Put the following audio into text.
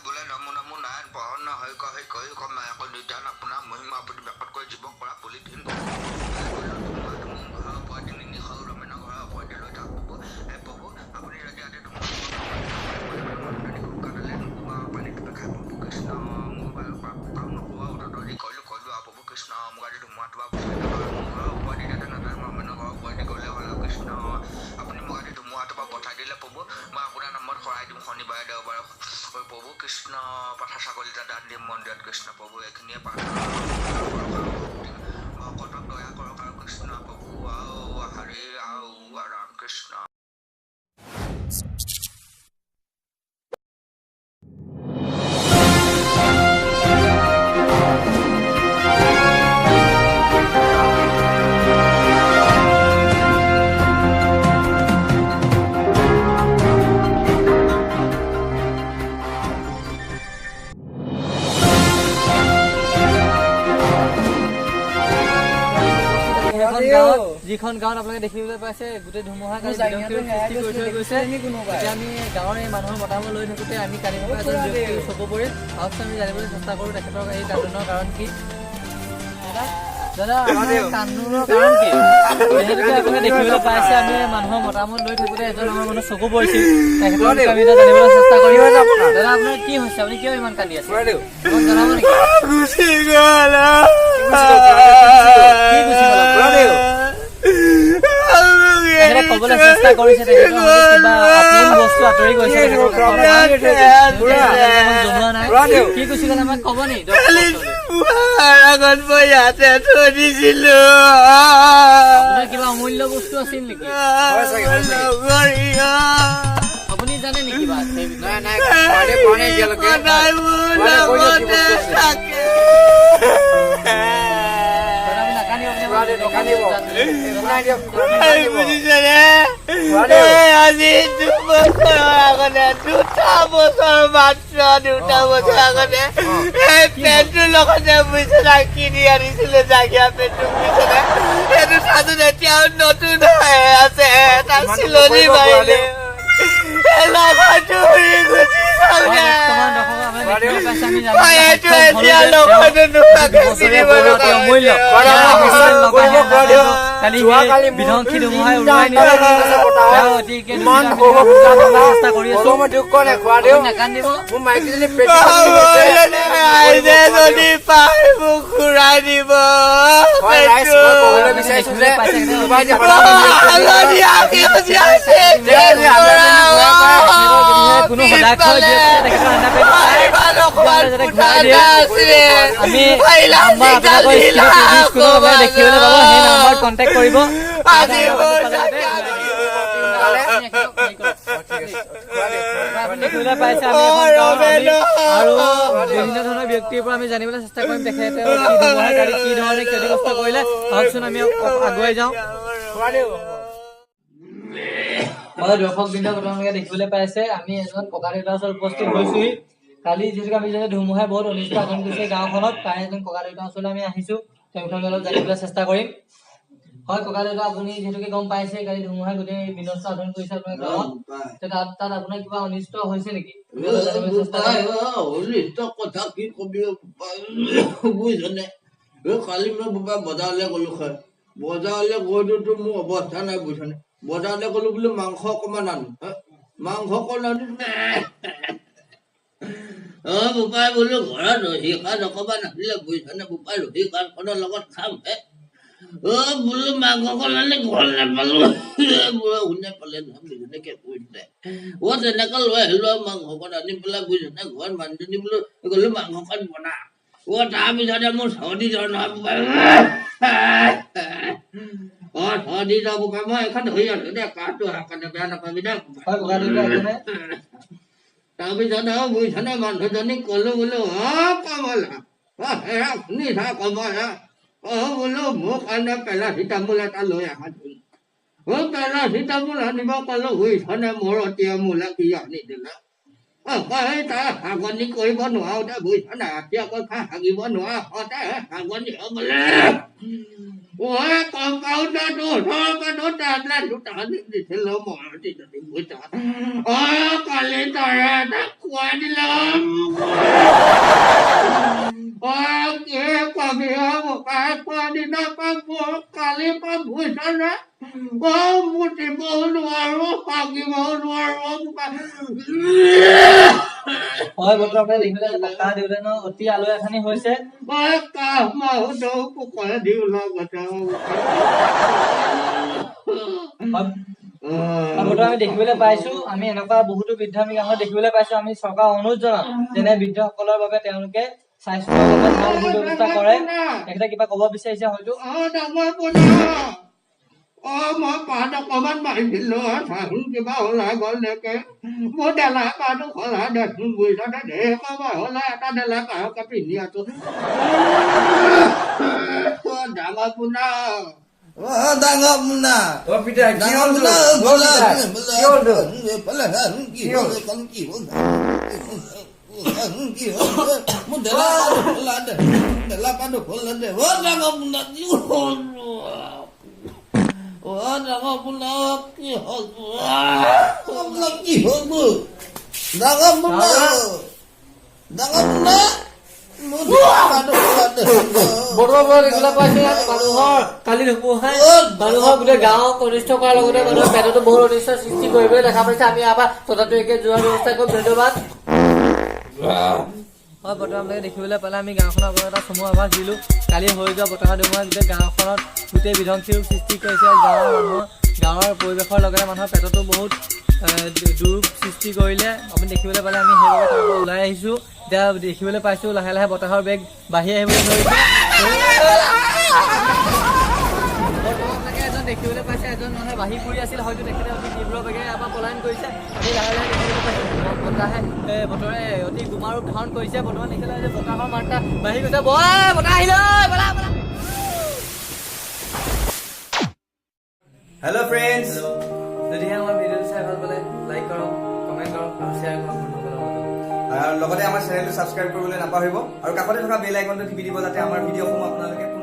বোলে নমো নমো নাৰায়ণ পহন হৈ কয় কম নায়ক নিদান আপোনাৰ মহিমা আপুনি ব্যাপত কৰি জীৱক পৰা পলিথিন কৃষ্ণ মোক আজি ধুমুহাটো কৃষ্ণ আপুনি মোক আজি ধুমুহাটোৰ পৰা পঠাই দিলে প্ৰভু মই আপোনাৰ নামত শৰাই দিম শনিবাৰে দেওবাৰে প্ৰভু কৃষ্ণ পঠা ছাগলীটা দান দিম মন্দিৰত কৃষ্ণ প্ৰভু এইখিনিয়ে ভকতক দয়া কৰক আৰু কৃষ্ণ প্ৰভু আও হৰি আও ৰাম কৃষ্ণ যিখন গাঁৱত আপোনালোকে দেখিবলৈ পাইছে গোটেই ধুমুহা সৃষ্টি কৰি থৈ গৈছে। এতিয়া আমি গাঁৱৰ এই মানুহৰ মতামত লৈ থাকোঁতে আমি কালিৰ পৰা এজন ব্যক্তিৰ চকু পৰিল আহকচোন আমি জানিবলৈ চেষ্টা কৰোঁ তেখেতৰ এই কান্দোনৰ কাৰণ কি। দাদা কান্দোনৰ কাৰণ কি যিহেতুকে আপোনালোকে দেখিবলৈ পাইছে আমি মানুহৰ মতামত লৈ থাকোঁতে এজন আমাৰ মানুহ চকু পৰিছিল তেখেতৰ আমি এতিয়া জানিবলৈ চেষ্টা কৰিম। দাদা আপোনাৰ কি হৈছে আপুনি কিয় ইমান কান্দি আছে জনাব নেকি? কবলৈ চেষ্টা কৰিছে কিবা বস্তু আঁতৰি গৈছে কি কৈছিল আমাক কব নি কিবা অমূল্য বস্তু আছিল নেকি আপুনি জানে নেকি আজি 2 বছৰ আগতে 2টা বছৰ মাত্ৰ 2টা বছৰ আগতে এই পেণ্টটোৰ লগতে বুজিছে কিনি আনিছিলে জাগিয়া পেণ্টটো বুজিছে এইটো চাদৰ এতিয়াও নতুন হৈ আছে তাৰ চিলনি মাৰিলে লগতো উৰি গুচি গ'লে বিধ্বংসী ধুমুহাই উৰুৱাই ঘূৰাই দিব কোনো আমি দেখিবলৈ পাব সেই নম্বৰত কণ্টেক্ট কৰিব। দেখিবলৈ পাইছে আমি আৰু বিভিন্ন ধৰণৰ ব্যক্তিৰ পৰা আমি জানিবলৈ চেষ্টা কৰিম তেখেতে কি ধৰণে ক্ষতিগ্ৰস্ত কৰিলে আহকচোন আমি আগুৱাই যাওঁ। হয় দৰ্শক বৃন্দ আপোনালোকে দেখিবলৈ পাইছে আমি এজন ককা দেউতাৰ ওচৰত উপস্থিত হৈছোহি। কালি যিহেতুকে আমি ধুমুহাই বহুত অনিষ্ট সাধন কৰিছে গাঁওখনত তাৰে এজন ককা দেউতাৰ ওচৰলৈ আমি আহিছো তেওঁক আমি অলপ জানিবলৈ চেষ্টা কৰিম। হয় ককা দেউতা আপুনি যিহেতুকে গম পাইছে কালি ধুমুহাই গোটেই বিনষ্ট সাধন কৰিছে আপোনাৰ গাঁৱত তাত আপোনাৰ কিবা অনিষ্ট হৈছে নেকি? অনিষ্ট কথা কি কবি বুজিছনে কালি মই বজাৰলৈ গলো হয় বজাৰলৈ গৈতো মোৰ অৱস্থা নাই বুজিছনে বজাৰলৈ গলো বোলো মাংস অকমান আনো মাংস অকণ আনো বোপাই বোলো ঘৰত ৰহি কাঠ অকমান আছিলে বুজিছনে বোপাই ৰহি কাঠখনৰ লগত খাম বোলো মাংস অকণ আনি ঘৰত নাপালো শুনে পালে নহয় বুজিছনে কৈছিলে তেনেকে লৈ আহিলো মাংস অকণ আনি পেলাই বুজিছনে ঘৰত মানুহজনী বোলো গলো মাংস অকণ বনা তাৰপিছতে মোৰ চৰ্দি জ্বৰ নহয় বোপাই চৰ্দি জ্বৰ বোপাই মই এখন ধৰি আছো দে কাঠটো অহাৰ কাৰণে বেয়া নাপাবি দে তাৰপিছত আৰু বুজিছনে মানুহজনীক কলো বোলো কমলা শুনি থা কমলা বোলো মোৰ কাৰণে পেৰাচিটামোল এটা লৈ আহা পেৰাচিটামোল আনিব ক'লো বুজিছনে মোৰ এতিয়া মোলে কি আনি দিলে হাগনি কৰিব নোৱাৰো দে বুজিছ না ৰাতি আকৌ হাগিব নোৱাৰা সদায় হাগনি হ'বলে কম্পাউণ্ডাৰটো ওচৰৰ মানুহ টেবলেট দুটা দিছিলো মই বুজিছ কালি তাৰে এটা খুৱাই দিলাম কি কবি বোকাই খোৱা দিনা পৰা কালি পৰা বুজিছ নে মুতিবও নোৱাৰো হাগিবও নোৱাৰো হয় বৰ্তমান দেখিবলৈ ককা দেউতা ন অতি আলৈ আথানি হৈছে বৰ্তমান আমি দেখিবলৈ পাইছো আমি এনেকুৱা বহুতো বৃদ্ধ আমি গাঁৱত দেখিবলৈ পাইছো আমি চৰকাৰৰ অনুৰোধ জনাম যেনে বৃদ্ধসকলৰ বাবে তেওঁলোকে স্বাস্থ্যৰ বাবে ভাল ব্যৱস্থা কৰে তেখেতে কিবা ক'ব বিচাৰিছে হয়তো মই পাত অকমান মাৰিছিলো চাচোন কিবা ওলাই গ'ল নেকি মোৰ ডেলা পাতো খোলা দেচোন বুজিছ ঢেৰ কবা হ'লে এটা ডেলা কাহকে পিন্ধি আছো ডাঙৰ পোনা ডাঙৰ মুনা ডাঙৰ মুনা কি হ'ল মোৰ ডেলা পাতো খোলা দে ডাঙৰ মুনা কি হ'ল ডাঙৰ মুনা কি হ'ল কি হ'ল ডাঙৰ মুনা বৰ্তমান দেখিবলৈ পাইছে মানুহৰ কালি ধুমুহাই মানুহৰ গোটেই গাঁও অনিষ্ট কৰাৰ লগতে মানুহৰ পেটতো বহুত অনিষ্ট সৃষ্টি কৰিবলৈ দেখা পাইছে আমি আমাৰ ততাতৈয়াকৈ যোৱাৰ ব্যৱস্থা কৰিম ধন্যবাদ হয় বৰ্তমানলৈকে দেখিবলৈ পালে আমি গাঁওখনৰ ওপৰত এটা চমু আভাস দিলোঁ কালি হৈ যোৱা বতাহ ধুমুহাই গোটেই গাঁওখনত গোটেই বিধ্বংসীৰ সৃষ্টি কৰিছে গাঁৱৰ পৰিৱেশৰ লগতে মানুহৰ পেটতো বহুত দুৰূপ সৃষ্টি কৰিলে আপুনি দেখিবলৈ পালে আমি সেইবাবে তাৰ পৰা ওলাই আহিছোঁ এতিয়া দেখিবলৈ পাইছোঁ লাহে লাহে বতাহৰ বেগ বাঢ়ি আহিবলৈ ধৰিছে এজন দেখিবলৈ পাইছে এজন মানুহে বাঢ়ি পৰি আছিল হয়তো তেখেতে অতি তীব্ৰ বেগেৰে আমাৰ পলায়ন কৰিছে আমি লাহে লাহে দেখিবলৈ পাইছোঁ বতাহে বতৰে অতি গোমা ৰূপ ধাৰণ কৰিছে বৰ্তমান দেখিলে যে বতাহৰ মাত্ৰা বাঢ়ি গৈছে বতাহ আহিলে হেল্ল' ফ্ৰেণ্ডছ যদিহে আমাৰ ভিডিঅ'টো চাই ভাল পালে লাইক কৰক কমেণ্ট কৰক আৰু শ্বেয়াৰ কৰক লগতে আমাৰ চেনেলটো ছাবস্ক্ৰাইব কৰিবলৈ নাপাহৰিব আৰু কাষতে থকা বেল আইকনটো টিপি দিব যাতে আমাৰ ভিডিঅ'সমূহ আপোনালোকে